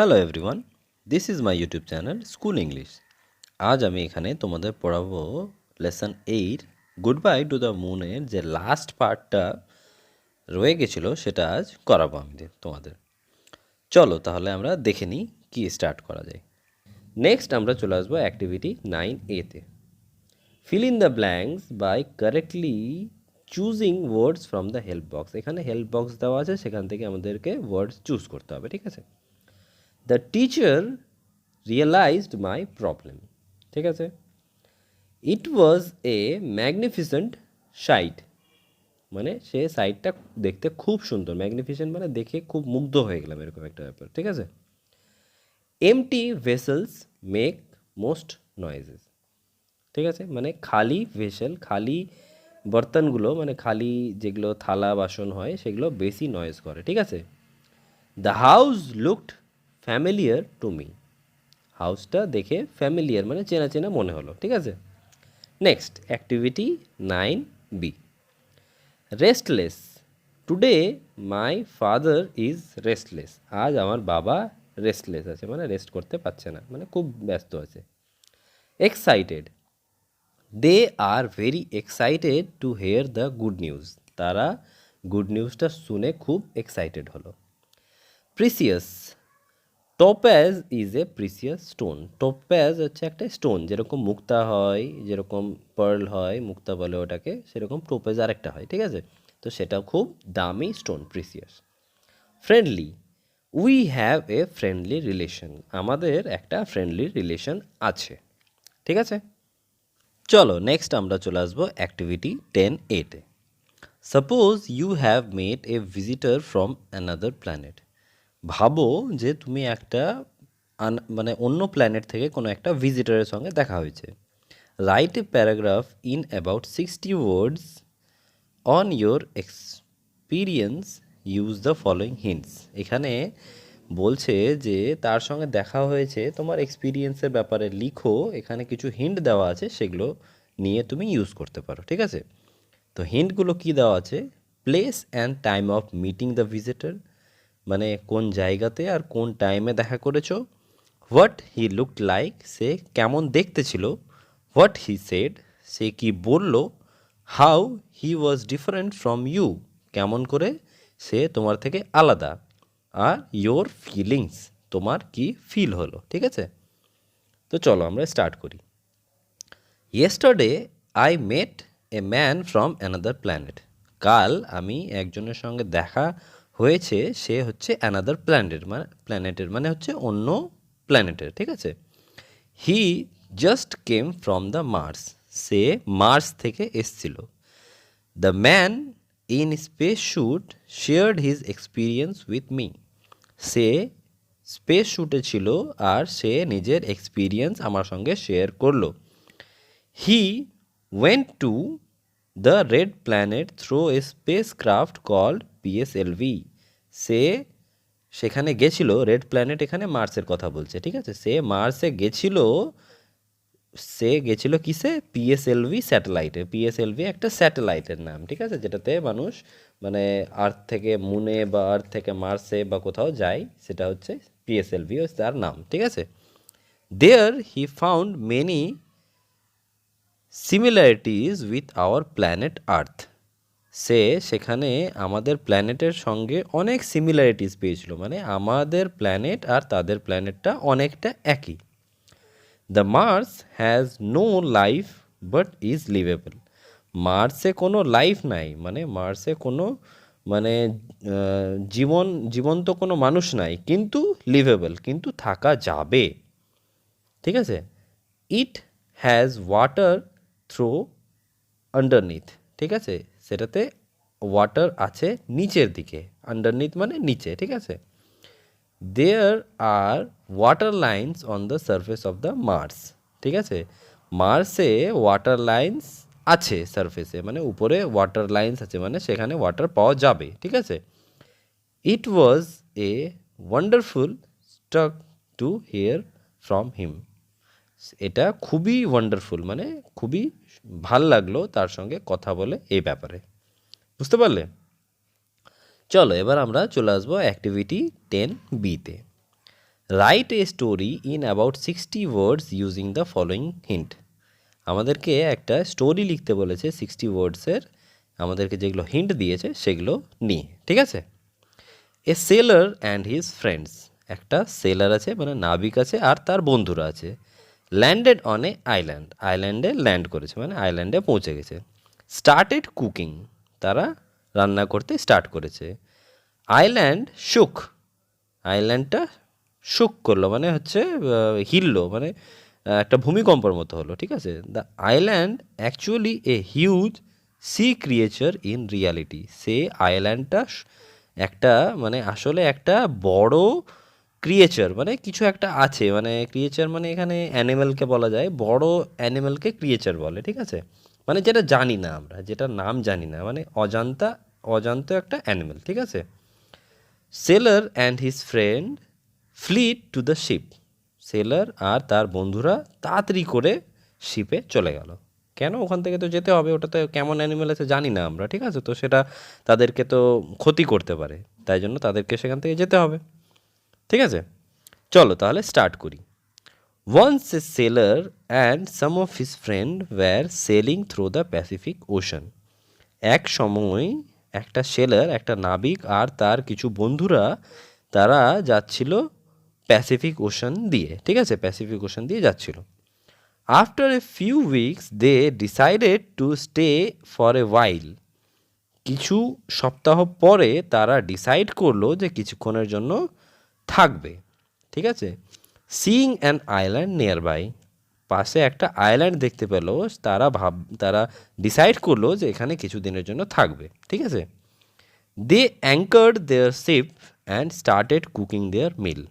Hello everyone, this is my YouTube channel school English. আজ আমি এখানে তোমাদের পড়াবো lesson 8 good bye to the মুনের যে লাস্ট পার্টটা রয়ে গেছিলো সেটা আজ করাবো আমি তোমাদের। চলো তাহলে আমরা দেখে নিই কি স্টার্ট করা যায়। নেক্সট আমরা চলে আসবো অ্যাক্টিভিটি 9A-তে। Fill in the blanks by correctly choosing words from the help box. এখানে হেল্প বক্স দেওয়া আছে, সেখান থেকে আমাদেরকে ওয়ার্ডস চুজ করতে হবে, ঠিক আছে। The teacher realized my problem, ঠিক আছে। It was A magnificent site, মানে সে সাইটটা দেখতে খুব সুন্দর। ম্যাগনিফিসেন্ট মানে দেখে খুব মুগ্ধ হয়ে গেলাম, এরকম একটা ব্যাপার, ঠিক আছে। Empty vessels make most noises, ঠিক আছে, মানে খালি ভেসেল, খালি বর্তনগুলো, মানে খালি যেগুলো থালা বাসন হয় সেগুলো বেশি নয়েজ করে, ঠিক আছে। The house looked familiar to me, হাউসটা দেখে ফ্যামিলিয়ার মানে চেনা চেনা মনে হলো, ঠিক আছে। Next activity 9B, restless. Today my father is restless, আজ আমার বাবা রেস্টলেস আছে, মানে রেস্ট করতে পারছে না, মানে খুব ব্যস্ত আছে। Excited, they are very excited to hear the good news, তারা গুড নিউজটা শুনে খুব এক্সাইটেড হলো। Precious, topaz is a precious stone, topaz হচ্ছে একটা স্টোন, যেরকম মুক্তা হয়, যেরকম পার্ল হয়, মুক্তা বলে ওটাকে, সেরকম টোপ্যাজ আরেকটা হয়, ঠিক আছে। তো সেটা খুব দামি stone, precious. Friendly, we have a friendly relation, আমাদের একটা ফ্রেন্ডলি রিলেশন আছে, ঠিক আছে। চলো নেক্সট আমরা চলে আসবো অ্যাক্টিভিটি 10A-তে। Suppose you have made a visitor from another planet, ভাবো যে তুমি একটা মানে অন্য প্ল্যানেট থেকে কোনো একটা ভিজিটরের সঙ্গে দেখা হয়েছে। Write a paragraph in about 60 words on your experience, use the following hints. এখানে বলছে যে তার সঙ্গে দেখা হয়েছে, তোমার এক্সপিরিয়েন্সের ব্যাপারে লিখো, এখানে কিছু হিন্ট দেওয়া আছে, সেগুলো নিয়ে তুমি ইউজ করতে পারো, ঠিক আছে। তো হিন্টগুলো কী দেওয়া আছে, place and time of meeting the visitor, মানে কোন জায়গাতে আর কোন টাইমে দেখা করেছো। হোয়াট হি লুকড লাইক, সে কেমন দেখতে ছিল। হোয়াট হি সেড, সে কি বলল। How he was different from you, কেমন করে সে তোমার থেকে আলাদা। আর ইয়োর ফিলিংস, তোমার কি ফিল হলো, ঠিক আছে। তো চলো আমরা স্টার্ট করি। Yesterday I met a man from another planet, কাল আমি একজনের সঙ্গে দেখা হয়েছে, সে হচ্ছে অ্যানাদার প্ল্যানেটের মানে হচ্ছে অন্য প্ল্যানেটের, ঠিক আছে। He just came from the Mars, সে মার্স থেকে এসছিল। The man in space shoot shared his experience with me, সে স্পেস শ্যুটে ছিল আর সে নিজের এক্সপিরিয়েন্স আমার সঙ্গে শেয়ার করলো। He went to the red planet through a spacecraft called PSLV, সে সেখানে গেছিল, রেড প্ল্যানেট এখানে মার্সের কথা বলছে, ঠিক আছে। সে মার্সে গেছিল, সে গেছিল কিসে, PSLV স্যাটেলাইটে। PSLV একটা স্যাটেলাইটের নাম, ঠিক আছে, যেটাতে মানুষ মানে আর্থ থেকে মুনে বা আর্থ থেকে মার্সে বা কোথাও যায়, সেটা হচ্ছে PSLV তার নাম, ঠিক আছে। There he found many similarities with our planet earth, সে সেখানে আমাদের প্ল্যানেটের সঙ্গে অনেক সিমিলারিটিস পেয়েছিল, মানে আমাদের প্ল্যানেট আর তাদের প্ল্যানেটটা অনেকটা একই। The Mars has no life but is livable, মার্সে কোনো লাইফ নাই, মানে মার্সে কোনো মানে জীবন্ত কোনো মানুষ নাই, কিন্তু লিভেবল, কিন্তু থাকা যাবে, ঠিক আছে। It has water throw underneath, ঠিক আছে, সেটাতে ওয়াটার আছে নিচের দিকে, আন্ডারনিথ মানে নিচে, ঠিক আছে। There are water lines on the surface of the Mars, ঠিক আছে, মার্সে ওয়াটার লাইন্স আছে সারফেসে, মানে উপরে ওয়াটার লাইন্স আছে, মানে সেখানে ওয়াটার পাওয়া যাবে, ঠিক আছে। It was a wonderful stock to hear from him, এটা খুবই ওয়ান্ডারফুল, মানে খুবই ভাল লাগলো তার সঙ্গে কথা বলে এই ব্যাপারে, বুঝতে পারলে। চলো এবার আমরা চলে আসবো অ্যাক্টিভিটি 10B-তে। Write a story in about 60 words using the following hint. আমাদেরকে একটা স্টোরি লিখতে বলেছে 60 ওয়ার্ডসের, আমাদেরকে যেগুলো হিন্ট দিয়েছে সেগুলো নিয়ে, ঠিক আছে। এ সেলার অ্যান্ড হিজ ফ্রেন্ডস, একটা সেলার আছে মানে নাবিক আছে আর তার বন্ধুরা আছে। ল্যান্ডেড অন এ আইল্যান্ড, আইল্যান্ডে ল্যান্ড করেছে মানে আইল্যান্ডে পৌঁছে গেছে। স্টার্টেড কুকিং, তারা রান্না করতে স্টার্ট করেছে। আইল্যান্ড শুক, আইল্যান্ডটা শুক করলো মানে হচ্ছে হিললো মানে একটা ভূমিকম্পের মতো হলো, ঠিক আছে। The island actually a huge sea creature in reality, সে আইল্যান্ডটা একটা মানে আসলে একটা বড় ক্রিয়েচার মানে কিছু একটা আছে, মানে ক্রিয়েচার মানে এখানে অ্যানিমেলকে বলা যায়, বড় অ্যানিমেলকে ক্রিয়েচার বলে, ঠিক আছে। মানে যেটা জানি না আমরা, যেটা নাম জানি না, মানে অজান্ত একটা অ্যানিমেল, ঠিক আছে। Sailor and his friend fled to the ship, sailor আর তার বন্ধুরা তাড়াতাড়ি করে শিপে চলে গেল। কেন? ওখান থেকে তো যেতে হবে, ওটাতে কেমন অ্যানিমেল আছে জানি না আমরা, ঠিক আছে, তো সেটা তাদেরকে তো ক্ষতি করতে পারে, তাই জন্য তাদেরকে সেখান থেকে যেতে হবে, ঠিক আছে। চলো তাহলে স্টার্ট করি। Once a sailor and some of his friend were sailing through the Pacific Ocean, এক সময় একটা সেলার একটা নাবিক আর তার কিছু বন্ধুরা তারা যাচ্ছিল প্যাসিফিক ওশান দিয়ে, ঠিক আছে, প্যাসিফিক ওশান দিয়ে যাচ্ছিল। After a few weeks they decided to stay for a while, কিছু সপ্তাহ পরে তারা ডিসাইড করলো যে কিছুক্ষণের জন্য থাকবে, ঠিক আছে। Seeing an island nearby, পাশে একটা আইল্যান্ড দেখতে পেল, তারা ডিসাইড করলো যে এখানে কিছুদিনের জন্য থাকবে, ঠিক আছে। They anchored their ship and started cooking their meal,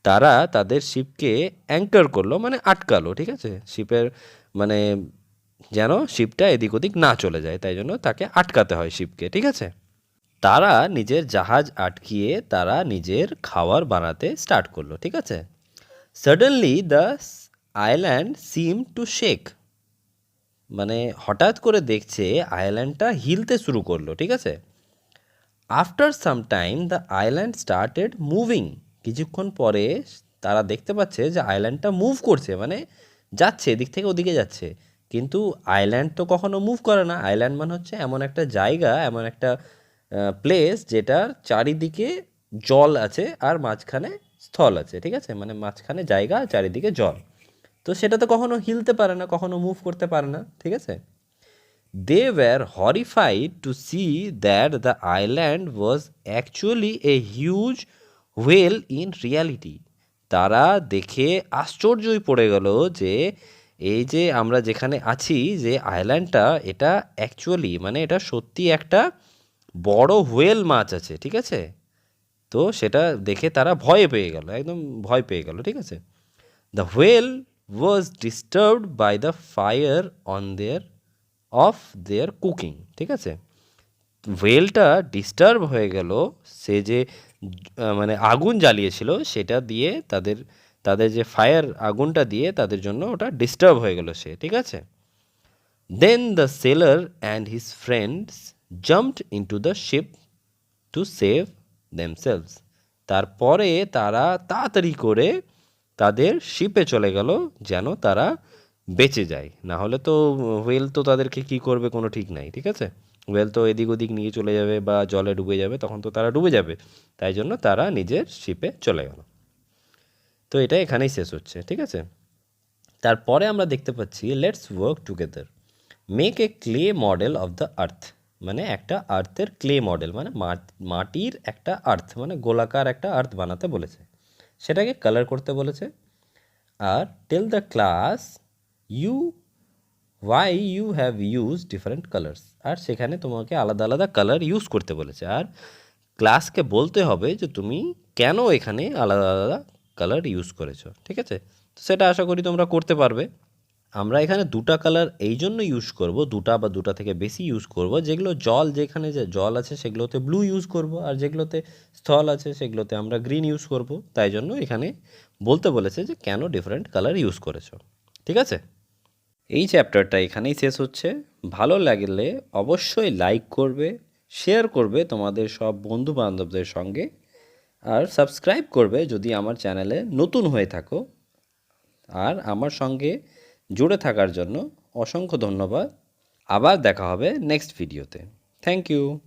তারা তাদের শিপকে অ্যাঙ্কার করলো মানে আটকালো, ঠিক আছে, শিপের মানে যেন শিপটা এদিক ওদিক না চলে যায়, তাই জন্য তাকে আটকাতে হয় শিপকে, ঠিক আছে। তারা নিজের জাহাজ আটকিয়ে তারা নিজের খাবার বানাতে স্টার্ট করলো, ঠিক আছে। Suddenly the island seem to shake, মানে হঠাৎ করে দেখছে আইল্যান্ডটা হিলতে শুরু করলো, ঠিক আছে। After some time the island started moving, কিছুক্ষণ পরে তারা দেখতে পাচ্ছে যে আইল্যান্ডটা মুভ করছে, মানে যাচ্ছে এদিক থেকে ওদিকে যাচ্ছে, কিন্তু আইল্যান্ড তো কখনো মুভ করে না। আইল্যান্ড মানে হচ্ছে এমন একটা জায়গা, এমন একটা প্লেস যেটার চারিদিকে জল আছে আর মাঝখানে স্থল আছে, ঠিক আছে, মানে মাঝখানে জায়গা চারিদিকে জল, তো সেটা তো কখনো হিলতে পারে না, কখনো মুভ করতে পারে না, ঠিক আছে। They were horrified to see that the island was actually a huge whale in reality. তারা দেখে আশ্চর্যই পড়ে গেল যে এই যে আমরা যেখানে আছি যে আইল্যান্ডটা, এটা অ্যাকচুয়ালি মানে এটা সত্যি একটা বড় হোয়েল মাছ আছে, ঠিক আছে। তো সেটা দেখে তারা ভয় পেয়ে গেল, একদম ভয় পেয়ে গেল, ঠিক আছে। The whale was disturbed by the fire on there of their cooking, ঠিক আছে। ওয়েলটা ডিস্টার্ব হয়ে গেল, সে যে মানে আগুন জ্বালিয়েছিল সেটা দিয়ে তাদের তাদের যে ফায়ার আগুনটা দিয়ে তাদের জন্য ওটা ডিস্টার্ব হয়ে গেল সে, ঠিক আছে। Then the sailor and his friends jumped into the ship to save themselves, তারপরে তারা তাড়াতাড়ি করে তাদের শিপে চলে গেল যেন তারা বেঁচে যায়, না হলে তো হোয়েল তো তাদেরকে কী করবে কোনো ঠিক নাই, ঠিক আছে। হোয়েল তো এদিক ওদিক নিয়ে চলে যাবে বা জলে ডুবে যাবে, তখন তো তারা ডুবে যাবে, তাই জন্য তারা নিজের শিপে চলে গেল। তো এটা এখানেই শেষ হচ্ছে, ঠিক আছে। তারপরে আমরা দেখতে পাচ্ছি let's work together make a clay model of the earth, মানে একটা আর্থের ক্লে মডেল মানে মাটির একটা আর্থ মানে গোলাকার একটা আর্থ বানাতে বলেছে, সেটাকে কালার করতে বলেছে। আর tell the class you why you have use different colours, আর সেখানে তোমাকে আলাদা আলাদা কালার ইউজ করতে বলেছে, আর ক্লাসকে বলতে হবে যে তুমি কেন এখানে আলাদা আলাদা কালার ইউজ করেছো, ঠিক আছে। তো সেটা আশা করি তোমরা করতে পারবে। আমরা এখানে দুটা কালার এই জন্য ইউজ করব, দুটা বা দুটা থেকে বেশি ইউজ করব, যেগুলো জল, যেখানে যে জল আছে সেগুলোতে ব্লু ইউজ করব, আর যেগুলোতে স্থল আছে সেগুলোতে আমরা গ্রিন ইউজ করব, তাই জন্য এখানে বলতে বলেছে যে কেন ডিফারেন্ট কালার ইউজ করেছো, ঠিক আছে। এই চ্যাপ্টারটা এখানেই শেষ হচ্ছে। ভালো লাগলে অবশ্যই লাইক করবে, শেয়ার করবে তোমাদের সব বন্ধু বান্ধবদের সঙ্গে, আর সাবস্ক্রাইব করবে যদি আমার চ্যানেলে নতুন হয়ে থাকো। আর আমার সঙ্গে জুড়ে থাকার জন্য অসংখ্য ধন্যবাদ। আবার দেখা হবে নেক্সট ভিডিওতে। Thank you.